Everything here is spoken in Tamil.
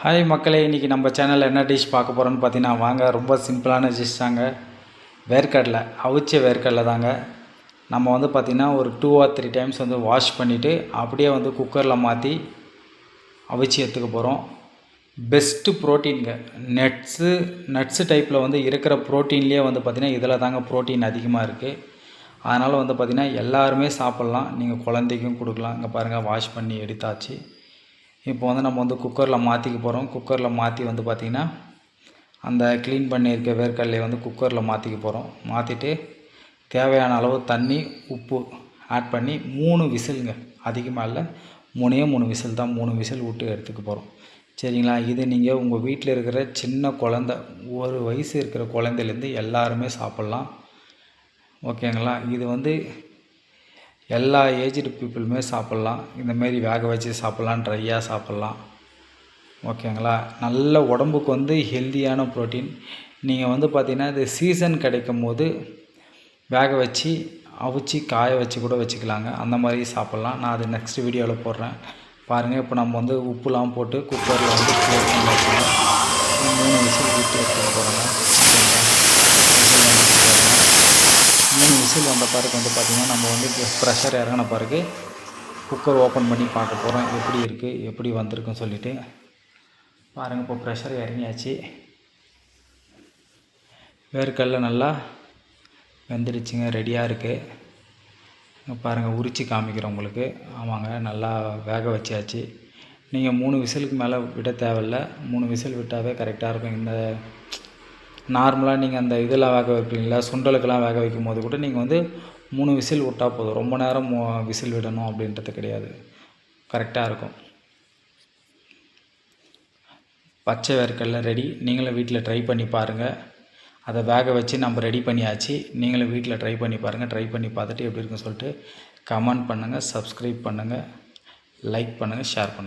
ஹாய் மக்களே, இன்றைக்கி நம்ம சேனலில் என்ன டிஷ் பார்க்க போகிறோன்னு பார்த்தீங்கன்னா, வாங்க, ரொம்ப சிம்பிளான டிஷ் தாங்க. வேர்க்கடலை, அவிச்ச வேர்க்கடலை தாங்க. நம்ம வந்து பார்த்திங்கன்னா ஒரு 2 or 3 டைம்ஸ் வந்து வாஷ் பண்ணிவிட்டு அப்படியே வந்து குக்கரில் மாற்றி அவிச்சு எடுத்துக்க போகிறோம். பெஸ்ட்டு ப்ரோட்டீனுங்க. நட்ஸு டைப்பில் வந்து இருக்கிற ப்ரோட்டீன்லேயே வந்து பார்த்திங்கன்னா இதில் தாங்க ப்ரோட்டீன் அதிகமாக இருக்குது. அதனால் வந்து பார்த்திங்கன்னா எல்லாருமே சாப்பிட்லாம். நீங்கள் குழந்தைக்கும் கொடுக்கலாம். இங்கே பாருங்கள், வாஷ் பண்ணி எடுத்தாச்சு. இப்போ வந்து நம்ம வந்து குக்கரில் மாற்றிக்க போகிறோம். குக்கரில் மாற்றி வந்து பார்த்திங்கன்னா அந்த க்ளீன் பண்ணியிருக்க வேர்க்கடலையை வந்து குக்கரில் மாற்றிக்க போகிறோம். மாற்றிட்டு தேவையான அளவு தண்ணி, உப்பு ஆட் பண்ணி 3 விசிலுங்க, அதிகமாக இல்லை, 3 விசில் தான். 3 விசில் விட்டு எடுத்துக்க போகிறோம். சரிங்களா? இது நீங்கள் உங்கள் வீட்டில் இருக்கிற சின்ன குழந்த, 1 வயசு இருக்கிற குழந்தைலேருந்து எல்லாருமே சாப்பிட்லாம். ஓகேங்களா? இது வந்து எல்லா ஏஜ்டு பீப்புளுமே சாப்பிட்லாம். இந்தமாரி வேக வச்சு சாப்பிட்லாம், ட்ரையாக சாப்பிட்லாம். ஓகேங்களா? நல்ல உடம்புக்கு வந்து ஹெல்த்தியான ப்ரோட்டீன். நீங்கள் வந்து பார்த்திங்கன்னா இது சீசன் கிடைக்கும் போது வேக வச்சு அவிச்சு காய வச்சு கூட வச்சுக்கலாங்க. அந்த மாதிரி சாப்பிட்லாம். நான் அது நெக்ஸ்ட் வீடியோவில் போடுறேன் பாருங்கள். இப்போ நம்ம வந்து உப்புலாம் போட்டு குக்கரில் வந்து 3 விசில் விட்டு எடுத்துக்க போகிறோங்க. 3 விசில் வந்த பிறகு வந்து பார்த்திங்கன்னா நம்ம வந்து ப்ரெஷர் இறங்கின பிறகு குக்கர் ஓப்பன் பண்ணி பார்க்க போகிறோம் எப்படி இருக்குது, எப்படி வந்திருக்குன்னு சொல்லிவிட்டு. பாருங்கள், இப்போ ப்ரெஷர் இறங்கியாச்சு. வேர்க்கடலை நல்லா வெந்துடுச்சுங்க, ரெடியாக இருக்குது. பாருங்கள், உரித்து காமிக்கிறேன் உங்களுக்கு. ஆமாங்க, நல்லா வேக வச்சாச்சு. நீங்கள் 3 விசிலுக்கு மேலே விட தேவையில்லை. 3 விசில் விட்டாவே கரெக்டாக இருக்கும். இந்த நார்மலாக நீங்கள் அந்த இதெல்லாம் வேக வைப்பீங்களா, சுண்டலுக்கெல்லாம் வேக வைக்கும் போது கூட நீங்கள் வந்து 3 விசில் விட்டால் போதும். ரொம்ப நேரம் விசில் விடணும் அப்படின்றது கிடையாது, கரெக்டாக இருக்கும். பச்சை வேர்க்கடலை ரெடி. நீங்களும் வீட்டில் ட்ரை பண்ணி பாருங்கள். அதை வேக வச்சு நம்ம ரெடி பண்ணியாச்சு. நீங்களும் வீட்டில் ட்ரை பண்ணி பாருங்கள். ட்ரை பண்ணி பார்த்துட்டு எப்படி இருக்குன்னு சொல்லிட்டு கமெண்ட் பண்ணுங்கள், சப்ஸ்கிரைப் பண்ணுங்கள், லைக் பண்ணுங்கள், ஷேர் பண்ணுங்கள்.